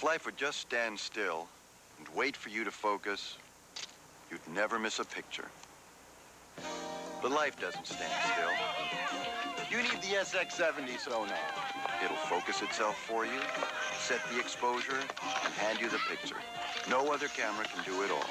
life would just stand still and wait for you to focus, you'd never miss a picture. But life doesn't stand still. You need the SX70 sonar. It'll focus itself for you, set the exposure, and hand you the picture. No other camera can do it all.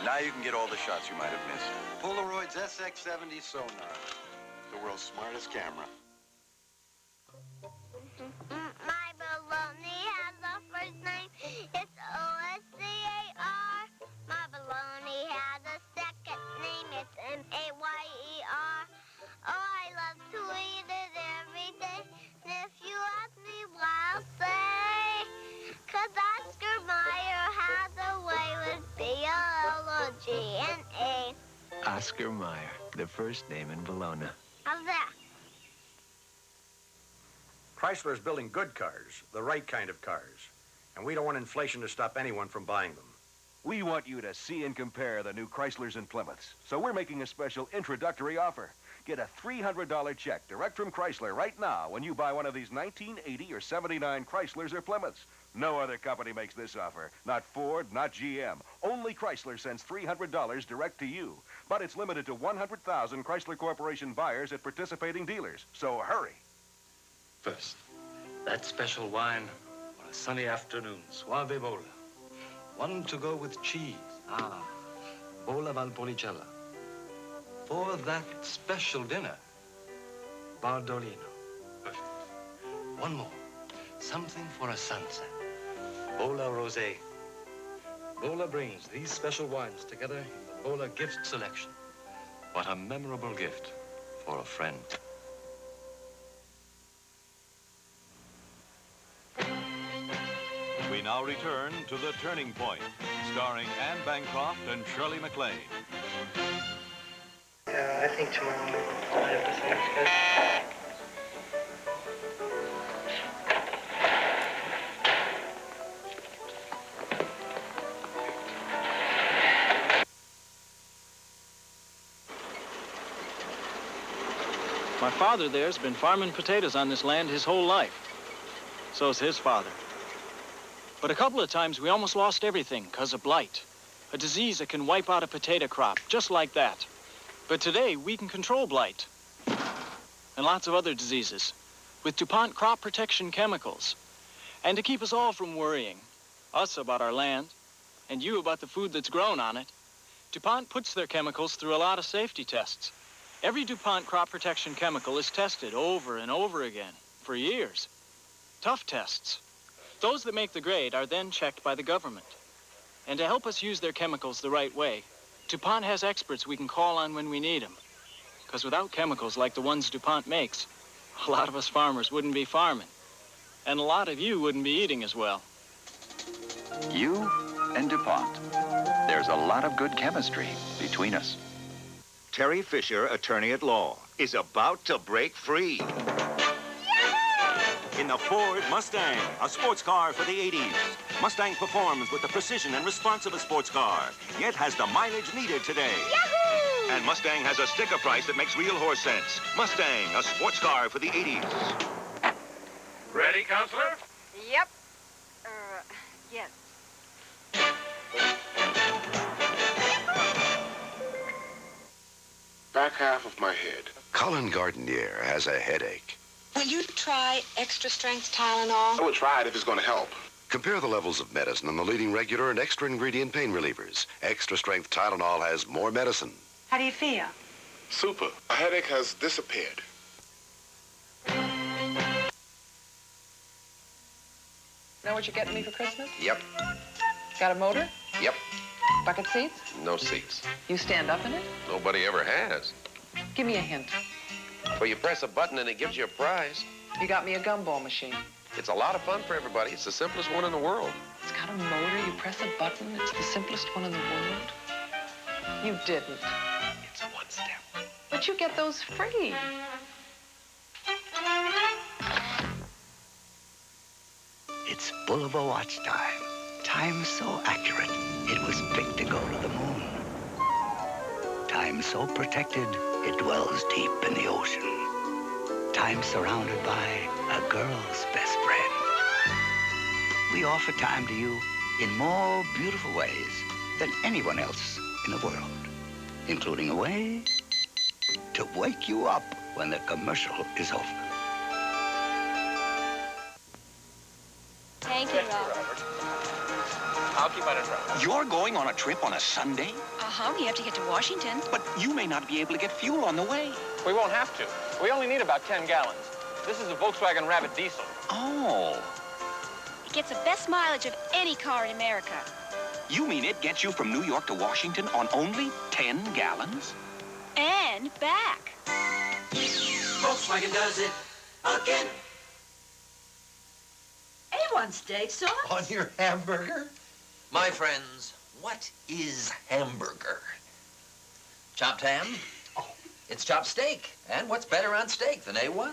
Now you can get all the shots you might have missed. Polaroid's SX70 sonar, the world's smartest camera. My baloney has a first name. It's O-S-C-A-R. My baloney has a second name. It's M-A-Y-E-R. Oh, I love to eat it every day. And if you ask me why, I'll say, 'cause Oscar Mayer has a way with B-O-L-O-G-N-A. Oscar Mayer, the first name in Bologna. How's that? Chrysler's building good cars, the right kind of cars. And we don't want inflation to stop anyone from buying them. We want you to see and compare the new Chryslers and Plymouths. So we're making a special introductory offer. Get a $300 check direct from Chrysler right now when you buy one of these 1980 or 79 Chryslers or Plymouths. No other company makes this offer. Not Ford, not GM. Only Chrysler sends $300 direct to you. But it's limited to 100,000 Chrysler Corporation buyers at participating dealers. So hurry. First, that special wine for a sunny afternoon, Suave Bola. One to go with cheese. Bola Valpolicella. For that special dinner, Bardolino. Perfect. One more. Something for a sunset. Bola Rosé. Bola brings these special wines together in the Bola gift selection. What a memorable gift for a friend. We now return to The Turning Point, starring Anne Bancroft and Shirley MacLaine. Yeah, I think tomorrow might have to sound good. My father there's been farming potatoes on this land his whole life. So's his father. But a couple of times we almost lost everything because of blight. A disease that can wipe out a potato crop, just like that. But today we can control blight. And lots of other diseases with DuPont crop protection chemicals. And to keep us all from worrying, us about our land, and you about the food that's grown on it, DuPont puts their chemicals through a lot of safety tests. Every DuPont crop protection chemical is tested over and over again for years. Tough tests. Those that make the grade are then checked by the government. And to help us use their chemicals the right way, DuPont has experts we can call on when we need them. Because without chemicals like the ones DuPont makes, a lot of us farmers wouldn't be farming. And a lot of you wouldn't be eating as well. You and DuPont. There's a lot of good chemistry between us. Terry Fisher, attorney at law, is about to break free. In the Ford Mustang, a sports car for the 80s. Mustang performs with the precision and response of a sports car, yet has the mileage needed today. Yahoo! And Mustang has a sticker price that makes real horse sense. Mustang, a sports car for the 80s. Ready, Counselor? Yep. Yes. Back half of my head. Colin Gardenier has a headache. Will you try extra strength Tylenol? I will try it if it's going to help. Compare the levels of medicine in the leading regular and extra ingredient pain relievers. Extra strength Tylenol has more medicine. How do you feel? Super. A headache has disappeared. Know what you're getting me for Christmas? Yep. Got a motor? Yep. Bucket seats? No seats. You stand up in it? Nobody ever has. Give me a hint. Well, you press a button and it gives you a prize. You got me a gumball machine. It's a lot of fun for everybody. It's the simplest one in the world. It's got a motor. You press a button. It's the simplest one in the world. You didn't. It's one step. But you get those free. It's Bulova watch time. Time so accurate, it was picked to go to the moon. Time so protected, it dwells deep in the ocean. Time surrounded by a girl's best friend. we offer time to you in more beautiful ways than anyone else in the world, including a way to wake you up when the commercial is over. Thank you, Robert. I'll keep on it, Robert. You're going on a trip on a Sunday? Uh-huh, we have to get to Washington. But you may not be able to get fuel on the way. We won't have to. We only need about 10 gallons. This is a Volkswagen Rabbit diesel. Oh. It gets the best mileage of any car in America. You mean it gets you from New York to Washington on only 10 gallons? And back. Volkswagen does it again. A1 steak sauce? On your hamburger? My friends, what is hamburger? Chopped ham? It's chopped steak. And what's better on steak than A1?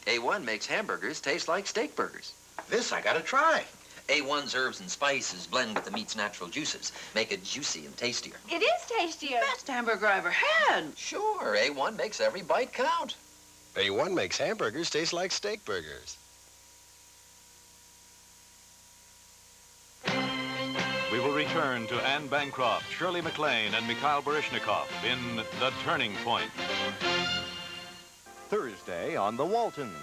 A1 makes hamburgers taste like steak burgers. This I gotta try. A1's herbs and spices blend with the meat's natural juices, make it juicy and tastier. It is tastier. Best hamburger I ever had. Sure, A1 makes every bite count. A1 makes hamburgers taste like steak burgers. We will return to Anne Bancroft, Shirley MacLaine, and Mikhail Baryshnikov in The Turning Point. Thursday on The Waltons.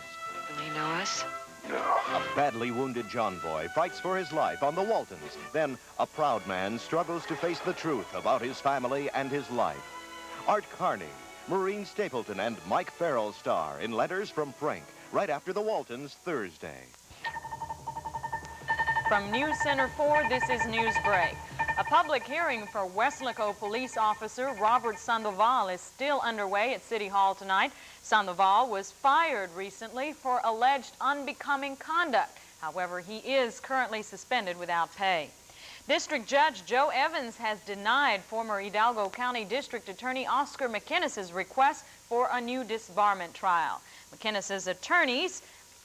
Will he know us? No. A badly wounded John boy fights for his life on The Waltons. Then a proud man struggles to face the truth about his family and his life. Art Carney, Maureen Stapleton, and Mike Farrell star in Letters from Frank, right after The Waltons Thursday. From News Center 4, this is Newsbreak. A public hearing for Weslaco police officer Robert Sandoval is still underway at City Hall tonight. Sandoval was fired recently for alleged unbecoming conduct. However, he is currently suspended without pay. District Judge Joe Evans has denied former Hidalgo County District Attorney Oscar McInnes's request for a new disbarment trial. McInnes's attorneys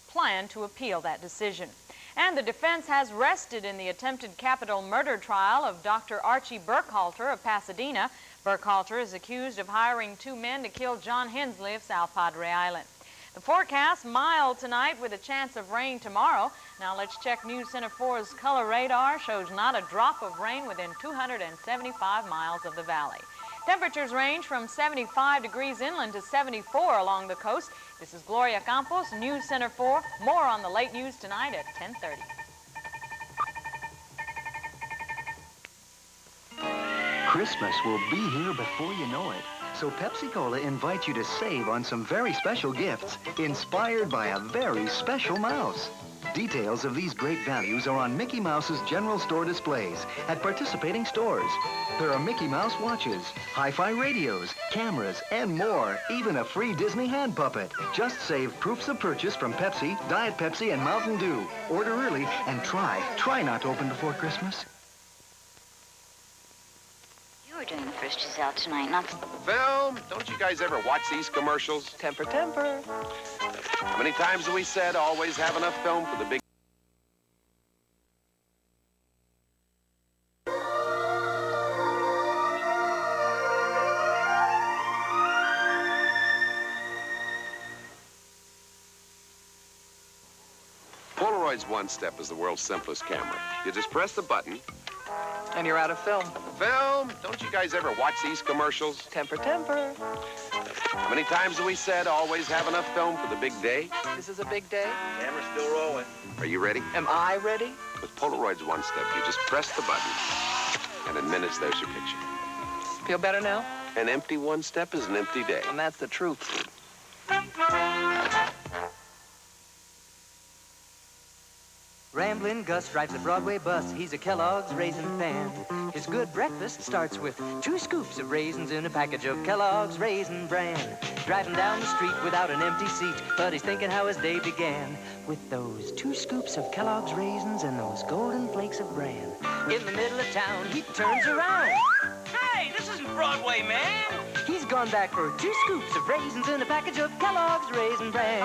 plan to appeal that decision. And the defense has rested in the attempted capital murder trial of Dr. Archie Burkhalter of Pasadena. Burkhalter is accused of hiring two men to kill John Hensley of South Padre Island. The forecast, mild tonight with a chance of rain tomorrow. Now let's check News Center 4's color radar. Shows not a drop of rain within 275 miles of the valley. Temperatures range from 75 degrees inland to 74 along the coast. This is Gloria Campos, News Center 4. More on the late news tonight at 10:30. Christmas will be here before you know it. So Pepsi-Cola invites you to save on some very special gifts inspired by a very special mouse. Details of these great values are on Mickey Mouse's general store displays at participating stores. There are Mickey Mouse watches, hi-fi radios, cameras, and more. Even a free Disney hand puppet. Just save proofs of purchase from Pepsi, Diet Pepsi, and Mountain Dew. Order early and try not to open before Christmas. We're doing the first Giselle tonight, not... Film, don't you guys ever watch these commercials? Temper, temper. How many times have we said always have enough film for the big... Polaroid's One Step is the world's simplest camera. You just press the button, and you're out of film. Film, don't you guys ever watch these commercials? Temper, temper. How many times have we said always have enough film for the big day? This is a big day. Camera's still rolling. Are you ready? Am I ready? With Polaroid's One Step, you just press the button, and in minutes, there's your picture. Feel better now? An empty one step is an empty day. And that's the truth. Ramblin' Gus drives a Broadway bus. He's a Kellogg's Raisin fan. His good breakfast starts with 2 scoops of raisins in a package of Kellogg's Raisin Bran. Driving down the street without an empty seat, but he's thinking how his day began with those 2 scoops of Kellogg's raisins and those golden flakes of bran. In the middle of town, he turns around. Hey, this isn't Broadway, man. He's gone back for 2 scoops of raisins in a package of Kellogg's Raisin Bran.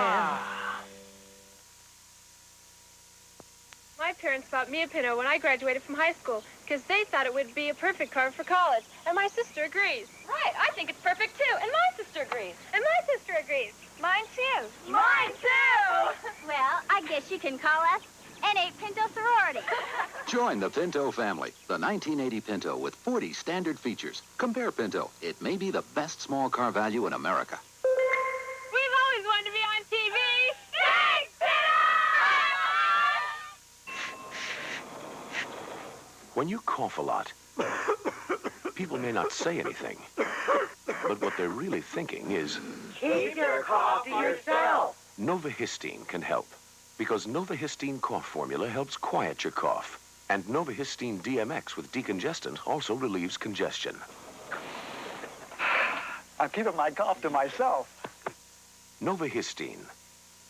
My parents bought me a Pinto when I graduated from high school because they thought it would be a perfect car for college. And my sister agrees. Right, I think it's perfect too. And my sister agrees. And my sister agrees. Mine too. Mine too. Well, I guess you can call us N8 Pinto sorority. Join the Pinto family. The 1980 Pinto with 40 standard features. Compare Pinto. It may be the best small car value in America. We've always wanted to be on TV. When you cough a lot, people may not say anything, but what they're really thinking is, keep your cough to yourself. Novahistine can help, because Novahistine cough formula helps quiet your cough. And Novahistine DMX with decongestant also relieves congestion. I'm keeping my cough to myself. Novahistine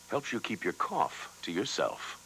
helps you keep your cough to yourself.